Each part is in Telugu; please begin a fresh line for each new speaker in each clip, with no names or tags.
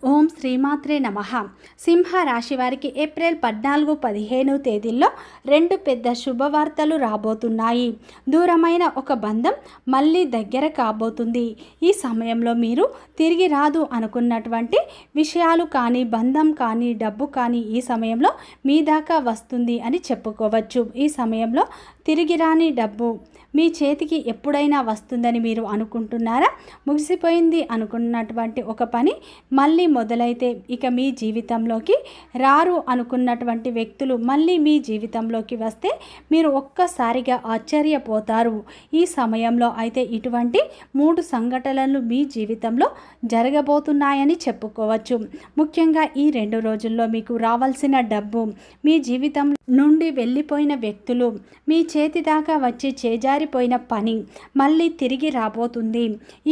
ఓం శ్రీమాత్రే నమః. సింహ రాశి వారికి ఏప్రిల్ 14-15 తేదీల్లో రెండు పెద్ద శుభవార్తలు రాబోతున్నాయి. దూరమైన ఒక బంధం మళ్ళీ దగ్గర కాబోతుంది. ఈ సమయంలో మీరు తిరిగి రాదు అనుకున్నటువంటి విషయాలు కానీ, బంధం కానీ, డబ్బు కానీ ఈ సమయంలో మీ దాకా వస్తుంది అని చెప్పుకోవచ్చు. ఈ సమయంలో తిరిగి రాని డబ్బు మీ చేతికి ఎప్పుడైనా వస్తుందని మీరు అనుకుంటున్నారా? ముగిసిపోయింది అనుకున్నటువంటి ఒక పని మళ్ళీ మొదలైతే ఇక మీ జీవితంలోకి రారు అనుకున్నటువంటి వ్యక్తులు మళ్ళీ మీ జీవితంలోకి వస్తే మీరు ఒక్కసారిగా ఆశ్చర్యపోతారు. ఈ సమయంలో అయితే ఇటువంటి 3 సంఘటనలు మీ జీవితంలో జరగబోతున్నాయని చెప్పుకోవచ్చు. ముఖ్యంగా ఈ 2 రోజుల్లో మీకు రావాల్సిన డబ్బు, మీ జీవితం నుండి వెళ్ళిపోయిన వ్యక్తులు, మీ చేతి దాకా వచ్చి చేజారిపోయిన పని మళ్ళీ తిరిగి రాబోతుంది.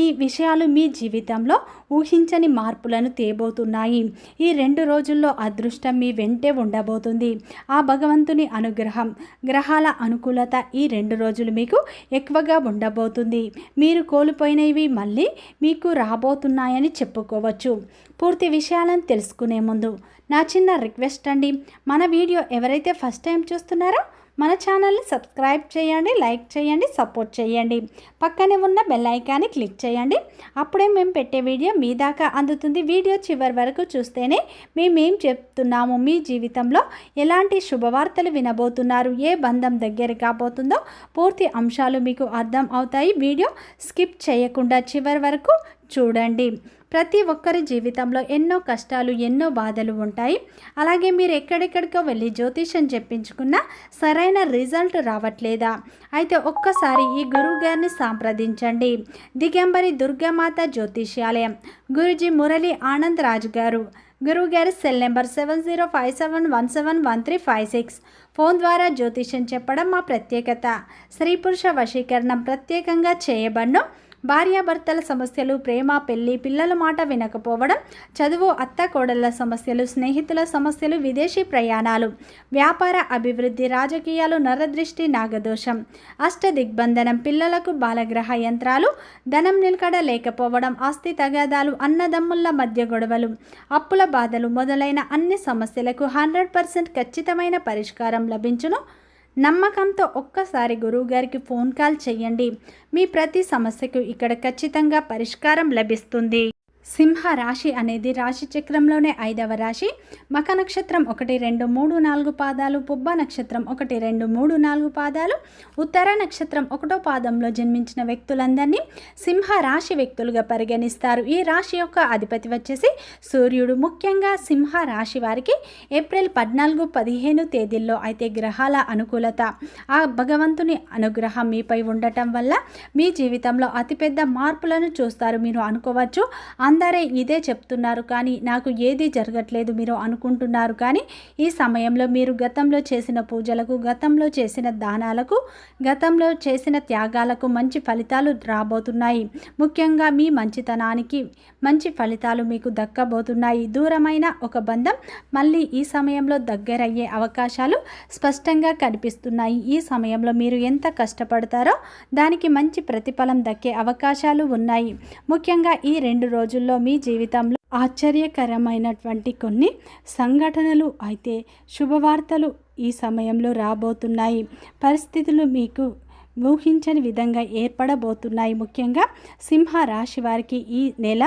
ఈ విషయాలు మీ జీవితంలో ఊహించని మార్పులను తేబోతున్నాయి. ఈ 2 రోజుల్లో అదృష్టం మీ వెంటే ఉండబోతుంది. ఆ భగవంతుని అనుగ్రహం, గ్రహాల అనుకూలత ఈ 2 రోజులు మీకు ఎక్కువగా ఉండబోతుంది. మీరు కోల్పోయినవి మళ్ళీ మీకు రాబోతున్నాయని చెప్పుకోవచ్చు. పూర్తి విషయాలను తెలుసుకునే ముందు నా చిన్న రిక్వెస్ట్ అండి, మన వీడియో ఎవరైతే ఫస్ట్ టైం చూస్తున్నారో మన ఛానల్ని సబ్స్క్రైబ్ చేయండి, లైక్ చేయండి, సపోర్ట్ చేయండి. పక్కనే ఉన్న బెల్ ఐకాన్ని క్లిక్ చేయండి. అప్పుడే మేము పెట్టే వీడియో మీ దాకా అందుతుంది. వీడియో చివరి వరకు చూస్తేనే మేమేం చెప్తున్నాము, మీ జీవితంలో ఎలాంటి శుభవార్తలు వినబోతున్నారు, ఏ బంధం దగ్గర కాబోతుందో పూర్తి అంశాలు మీకు అర్థం అవుతాయి. వీడియో స్కిప్ చేయకుండా చివరి వరకు చూడండి. ప్రతి ఒక్కరి జీవితంలో ఎన్నో కష్టాలు, ఎన్నో బాధలు ఉంటాయి. అలాగే మీరు ఎక్కడెక్కడికో వెళ్ళి జ్యోతిష్యం చెప్పించుకున్నా సరైన రిజల్ట్ రావట్లేదా? అయితే ఒక్కసారి ఈ గురువు గారిని సంప్రదించండి. దిగంబరి దుర్గామాత జ్యోతిష్యాలయం, గురుజీ మురళి ఆనంద్ రాజు గారు. గురువు గారి సెల్ నెంబర్ 7057171356. ఫోన్ ద్వారా జ్యోతిష్యం చెప్పడం మా ప్రత్యేకత. స్త్రీ పురుష వశీకరణం ప్రత్యేకంగా చేయబడ్ను. భార్యాభర్తల సమస్యలు, ప్రేమ, పెళ్లి, పిల్లల మాట వినకపోవడం, చదువు, అత్త కోడళ్ల సమస్యలు, స్నేహితుల సమస్యలు, విదేశీ ప్రయాణాలు, వ్యాపార అభివృద్ధి, రాజకీయాలు, నరదృష్టి, నాగదోషం, అష్టదిగ్బంధనం, పిల్లలకు బాలగ్రహ యంత్రాలు, ధనం నిలకడ లేకపోవడం, ఆస్తి తగాదాలు, అన్నదమ్ముల మధ్య గొడవలు, అప్పుల బాధలు మొదలైన అన్ని సమస్యలకు 100% ఖచ్చితమైన పరిష్కారం లభించును. నమ్మకంతో ఒక్కసారి గురువుగారికి ఫోన్ కాల్ చేయండి. మీ ప్రతి సమస్యకు ఇక్కడ ఖచ్చితంగా పరిష్కారం లభిస్తుంది. సింహ రాశి అనేది రాశి చక్రంలోనే 5వ రాశి. మఖ నక్షత్రం 1, 2, 3, 4 పాదాలు, పుబ్బ నక్షత్రం 1, 2, 3, 4 పాదాలు, ఉత్తర నక్షత్రం 1వ పాదంలో జన్మించిన వ్యక్తులందరినీ సింహ రాశి వ్యక్తులుగా పరిగణిస్తారు. ఈ రాశి యొక్క అధిపతి వచ్చేసి సూర్యుడు. ముఖ్యంగా సింహ రాశి వారికి ఏప్రిల్ 14-15 తేదీల్లో అయితే గ్రహాల అనుకూలత, ఆ భగవంతుని అనుగ్రహం మీపై ఉండటం వల్ల మీ జీవితంలో అతిపెద్ద మార్పులను చూస్తారు. మీరు అనుకోవచ్చు, అందరే ఇదే చెప్తున్నారు కానీ నాకు ఏది జరగట్లేదు మీరు అనుకుంటున్నారు. కానీ ఈ సమయంలో మీరు గతంలో చేసిన పూజలకు, గతంలో చేసిన దానాలకు, గతంలో చేసిన త్యాగాలకు మంచి ఫలితాలు రాబోతున్నాయి. ముఖ్యంగా మీ మంచితనానికి మంచి ఫలితాలు మీకు దక్కబోతున్నాయి. దూరమైన ఒక బంధం మళ్ళీ ఈ సమయంలో దగ్గరయ్యే అవకాశాలు స్పష్టంగా కనిపిస్తున్నాయి. ఈ సమయంలో మీరు ఎంత కష్టపడతారో దానికి మంచి ప్రతిఫలం దక్కే అవకాశాలు ఉన్నాయి. ముఖ్యంగా ఈ 2 రోజుల్లో మీ జీవితంలో ఆశ్చర్యకరమైనటువంటి కొన్ని సంఘటనలు అయితే శుభవార్తలు ఈ సమయంలో రాబోతున్నాయి. పరిస్థితులు మీకు ఊహించని విధంగా ఏర్పడబోతున్నాయి. ముఖ్యంగా సింహ రాశి వారికి ఈ నెల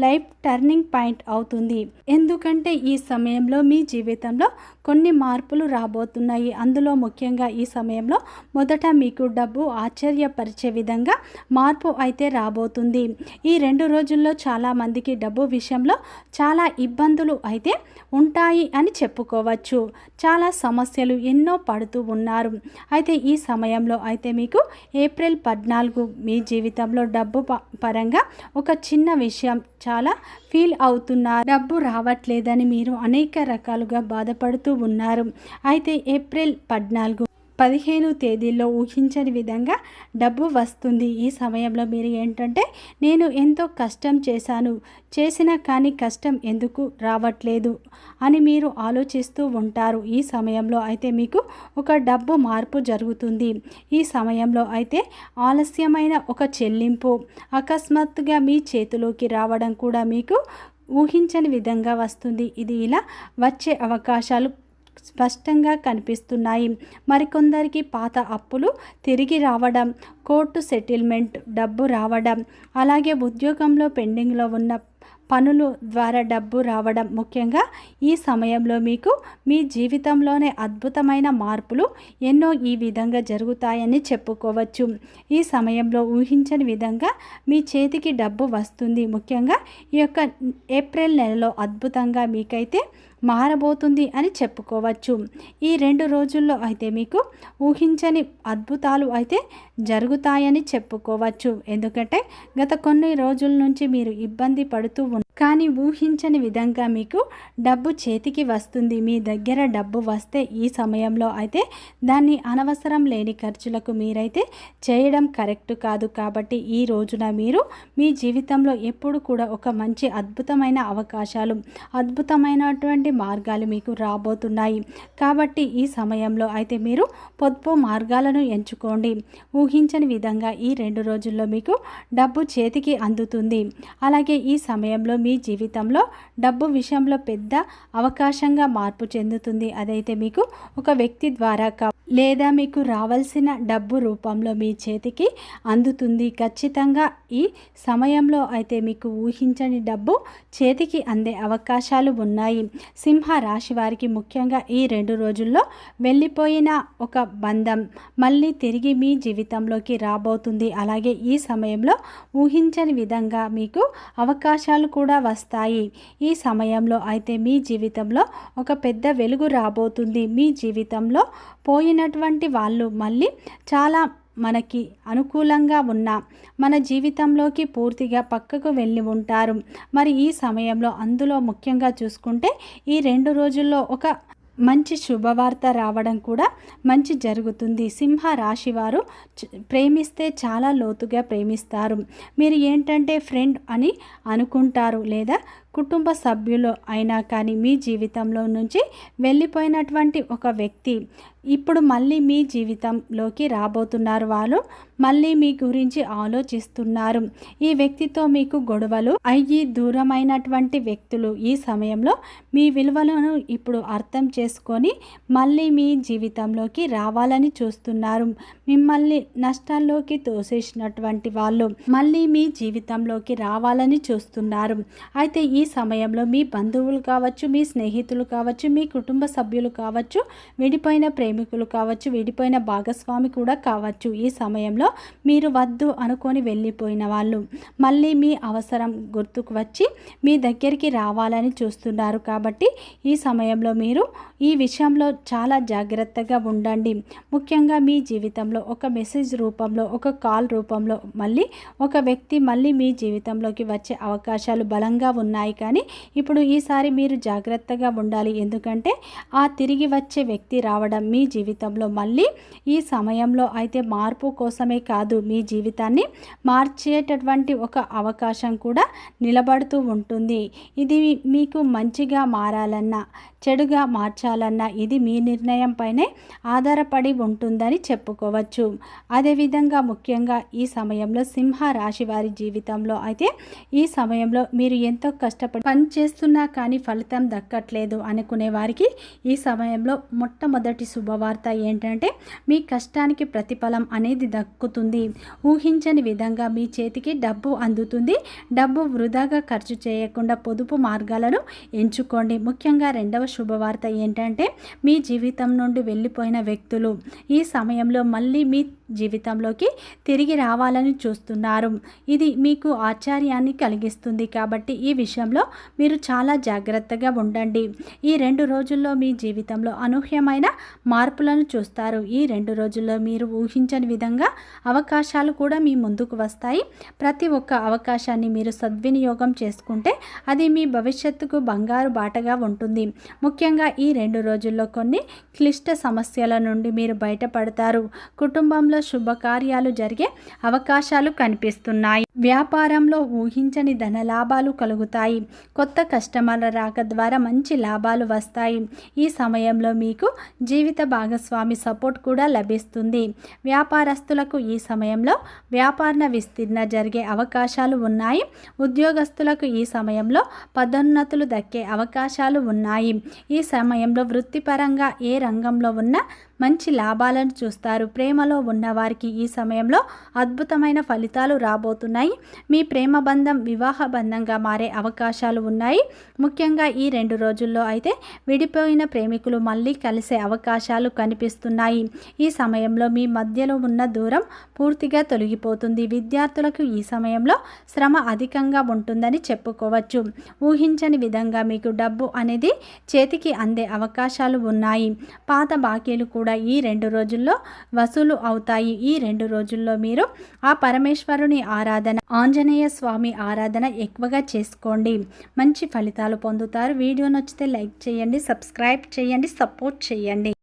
లైఫ్ టర్నింగ్ పాయింట్ అవుతుంది. ఎందుకంటే ఈ సమయంలో మీ జీవితంలో కొన్ని మార్పులు రాబోతున్నాయి. అందులో ముఖ్యంగా ఈ సమయంలో మొదట మీకు డబ్బు ఆశ్చర్యపరిచే విధంగా మార్పు అయితే రాబోతుంది. ఈ 2 రోజుల్లో చాలామందికి డబ్బు విషయంలో చాలా ఇబ్బందులు అయితే ఉంటాయి అని చెప్పుకోవచ్చు. చాలా సమస్యలు ఎన్నో పడుతూ ఉన్నారు. అయితే ఈ సమయంలో అయితే మీకు ఏప్రిల్ 14 మీ జీవితంలో డబ్బు పరంగా ఒక చిన్న విషయం చాలా ఫీల్ అవుతున్నారు. డబ్బు రావట్లేదని మీరు అనేక రకాలుగా బాధపడుతూ ఉన్నారు. అయితే ఏప్రిల్ 14-15 తేదీల్లో ఊహించని విధంగా డబ్బు వస్తుంది. ఈ సమయంలో మీరు ఏంటంటే నేను ఎంతో కష్టం చేసినా కానీ కష్టం ఎందుకు రావట్లేదు అని మీరు ఆలోచిస్తూ ఉంటారు. ఈ సమయంలో అయితే మీకు ఒక డబ్బు మార్పు జరుగుతుంది. ఈ సమయంలో అయితే ఆలస్యమైన ఒక చెల్లింపు అకస్మాత్తుగా మీ చేతిలోకి రావడం కూడా మీకు ఊహించని విధంగా వస్తుంది. ఇది ఇలా వచ్చే అవకాశాలు స్పష్టంగా కనిపిస్తున్నాయి. మరికొందరికి పాత అప్పులు తిరిగి రావడం, కోర్టు సెటిల్మెంట్ డబ్బు రావడం, అలాగే ఉద్యోగంలో పెండింగ్లో ఉన్న పనుల ద్వారా డబ్బు రావడం. ముఖ్యంగా ఈ సమయంలో మీకు మీ జీవితంలోనే అద్భుతమైన మార్పులు ఎన్నో ఈ విధంగా జరుగుతాయని చెప్పుకోవచ్చు. ఈ సమయంలో ఊహించని విధంగా మీ చేతికి డబ్బు వస్తుంది. ముఖ్యంగా ఈ యొక్క ఏప్రిల్ నెలలో అద్భుతంగా మీకైతే మారబోతుంది అని చెప్పుకోవచ్చు. ఈ 2 రోజుల్లో అయితే మీకు ఊహించని అద్భుతాలు అయితే జరుగుతాయని చెప్పుకోవచ్చు. ఎందుకంటే గత కొన్ని రోజుల నుంచి మీరు ఇబ్బంది పడుతూ కానీ ఊహించని విధంగా మీకు డబ్బు చేతికి వస్తుంది. మీ దగ్గర డబ్బు వస్తే ఈ సమయంలో అయితే దాన్ని అనవసరం లేని ఖర్చులకు మీరైతే చేయడం కరెక్ట్ కాదు. కాబట్టి ఈ రోజున మీరు మీ జీవితంలో ఎప్పుడు కూడా ఒక మంచి అద్భుతమైన అవకాశాలు, అద్భుతమైనటువంటి మార్గాలు మీకు రాబోతున్నాయి. కాబట్టి ఈ సమయంలో అయితే మీరు పొదుపు మార్గాలను ఎంచుకోండి. ఊహించని విధంగా ఈ 2 రోజుల్లో మీకు డబ్బు చేతికి అందుతుంది. అలాగే ఈ సమయంలో మీ జీవితంలో డబ్బు విషయంలో పెద్ద అవకాశంగా మార్పు చెందుతుంది. అదైతే మీకు ఒక వ్యక్తి ద్వారా లేదా మీకు రావాల్సిన డబ్బు రూపంలో మీ చేతికి అందుతుంది. ఖచ్చితంగా ఈ సమయంలో అయితే మీకు ఊహించని డబ్బు చేతికి అందే అవకాశాలు ఉన్నాయి. సింహ రాశి వారికి ముఖ్యంగా ఈ 2 రోజుల్లో వెళ్ళిపోయిన ఒక బంధం మళ్ళీ తిరిగి మీ జీవితంలోకి రాబోతుంది. అలాగే ఈ సమయంలో ఊహించని విధంగా మీకు అవకాశాలు కూడా వస్తాయి. ఈ సమయంలో అయితే మీ జీవితంలో ఒక పెద్ద వెలుగు రాబోతుంది. మీ జీవితంలో పోయినటువంటి వాళ్ళు మళ్ళీ చాలా మనకి అనుకూలంగా ఉన్న మన జీవితంలోకి పూర్తిగా పక్కకు వెళ్ళి ఉంటారు. మరి ఈ సమయంలో అందులో ముఖ్యంగా చూసుకుంటే ఈ 2 రోజుల్లో ఒక మంచి శుభవార్త రావడం కూడా మంచి జరుగుతుంది. సింహ రాశి వారు ప్రేమిస్తే చాలా లోతుగా ప్రేమిస్తారు. మీరు ఏంటంటే ఫ్రెండ్ అని అనుకుంటారు, లేదా కుటుంబ సభ్యులు అయినా కానీ మీ జీవితంలో నుంచి వెళ్ళిపోయినటువంటి ఒక వ్యక్తి ఇప్పుడు మళ్ళీ మీ జీవితంలోకి రాబోతున్నారు. వాళ్ళు మళ్ళీ మీ గురించి ఆలోచిస్తున్నారు. ఈ వ్యక్తితో మీకు గొడవలు అయ్యి దూరమైనటువంటి వ్యక్తులు ఈ సమయంలో మీ విలువలను ఇప్పుడు అర్థం చేసుకొని మళ్ళీ మీ జీవితంలోకి రావాలని చూస్తున్నారు. మిమ్మల్ని నష్టాల్లోకి తోసేసినటువంటి వాళ్ళు మళ్ళీ మీ జీవితంలోకి రావాలని చూస్తున్నారు. అయితే ఈ సమయంలో మీ బంధువులు కావచ్చు, మీ స్నేహితులు కావచ్చు, మీ కుటుంబ సభ్యులు కావచ్చు, విడిపోయిన ప్రేమికులు కావచ్చు, విడిపోయిన భాగస్వామి కూడా కావచ్చు. ఈ సమయంలో మీరు వద్దు అనుకొని వెళ్ళిపోయిన వాళ్ళు మళ్ళీ మీ అవసరం గుర్తుకు వచ్చి మీ దగ్గరికి రావాలని చూస్తున్నారు. కాబట్టి ఈ సమయంలో మీరు ఈ విషయంలో చాలా జాగ్రత్తగా ఉండండి. ముఖ్యంగా మీ జీవితంలో ఒక మెసేజ్ రూపంలో, ఒక కాల్ రూపంలో మళ్ళీ ఒక వ్యక్తి మళ్ళీ మీ జీవితంలోకి వచ్చే అవకాశాలు బలంగా ఉన్నాయి. కానీ ఇప్పుడు ఈసారి మీరు జాగ్రత్తగా ఉండాలి. ఎందుకంటే ఆ తిరిగి వచ్చే వ్యక్తి రావడం మీ జీవితంలో మళ్ళీ ఈ సమయంలో అయితే మార్పు కోసమే కాదు, మీ జీవితాన్ని మార్చేటటువంటి ఒక అవకాశం కూడా నిలబడుతూ ఉంటుంది. ఇది మీకు మంచిగా మారాలన్నా చెడుగా మార్చాలన్నా ఇది మీ నిర్ణయం పైనే ఆధారపడి ఉంటుందని చెప్పుకోవచ్చు. అదేవిధంగా ముఖ్యంగా ఈ సమయంలో సింహ రాశి వారి జీవితంలో అయితే ఈ సమయంలో మీరు ఎంతో కష్టపడి పని చేస్తున్నా కానీ ఫలితం దక్కట్లేదు అనుకునే వారికి ఈ సమయంలో మొట్టమొదటి శుభవార్త ఏంటంటే మీ కష్టానికి ప్రతిఫలం అనేది దక్కుతుంది. ఊహించని విధంగా మీ చేతికి డబ్బు అందుతుంది. డబ్బు వృధాగా ఖర్చు చేయకుండా పొదుపు మార్గాలను ఎంచుకోండి. ముఖ్యంగా రెండవ శుభవార్త ఏంటంటే మీ జీవితం నుండి వెళ్ళిపోయిన వ్యక్తులు ఈ సమయంలో మళ్ళీ మీ జీవితంలోకి తిరిగి రావాలని చూస్తున్నారు. ఇది మీకు ఆశ్చర్యాన్ని కలిగిస్తుంది. కాబట్టి ఈ విషయంలో మీరు చాలా జాగ్రత్తగా ఉండండి. ఈ 2 రోజుల్లో మీ జీవితంలో అనూహ్యమైన మార్పులను చూస్తారు. ఈ 2 రోజుల్లో మీరు ఊహించని విధంగా అవకాశాలు కూడా మీ ముందుకు వస్తాయి. ప్రతి ఒక్క అవకాశాన్ని మీరు సద్వినియోగం చేసుకుంటే అది మీ భవిష్యత్తుకు బంగారు బాటగా ఉంటుంది. ముఖ్యంగా ఈ 2 రోజుల్లో కొన్ని క్లిష్ట సమస్యల నుండి మీరు బయటపడతారు. కుటుంబంలో శుభకార్యాలు జరిగే అవకాశాలు కనిపిస్తున్నాయి. వ్యాపారంలో ఊహించని ధన లాభాలు కలుగుతాయి. కొత్త కస్టమర్ల రాక ద్వారా మంచి లాభాలు వస్తాయి. ఈ సమయంలో మీకు జీవిత భాగస్వామి సపోర్ట్ కూడా లభిస్తుంది. వ్యాపారస్తులకు ఈ సమయంలో వ్యాపార విస్తరణ జరిగే అవకాశాలు ఉన్నాయి. ఉద్యోగస్తులకు ఈ సమయంలో పదోన్నతులు దక్కే అవకాశాలు ఉన్నాయి. ఈ సమయంలో వృత్తిపరంగా ఏ రంగంలో ఉన్నా మంచి లాభాలను చూస్తారు. ప్రేమలో ఉన్నవారికి ఈ సమయంలో అద్భుతమైన ఫలితాలు రాబోతున్నాయి. మీ ప్రేమ బంధం వివాహ బంధంగా మారే అవకాశాలు ఉన్నాయి. ముఖ్యంగా ఈ 2 రోజుల్లో అయితే విడిపోయిన ప్రేమికులు మళ్ళీ కలిసే అవకాశాలు కనిపిస్తున్నాయి. ఈ సమయంలో మీ మధ్యలో ఉన్న దూరం పూర్తిగా తొలగిపోతుంది. విద్యార్థులకు ఈ సమయంలో శ్రమ అధికంగా ఉంటుందని చెప్పుకోవచ్చు. ఊహించని విధంగా మీకు డబ్బు అనేది చేతికి అందే అవకాశాలు ఉన్నాయి. పాత బాకీలు కూడా ఈ 2 రోజుల్లో వసూలు అవుతాయి. ఈ 2 రోజుల్లో మీరు ఆ పరమేశ్వరుని ఆరాధన, ఆంజనేయ స్వామి ఆరాధన ఎక్కువగా చేసుకోండి. మంచి ఫలితాలు పొందుతారు. వీడియో నచ్చితే లైక్ చేయండి, సబ్స్క్రైబ్ చేయండి, సపోర్ట్ చేయండి.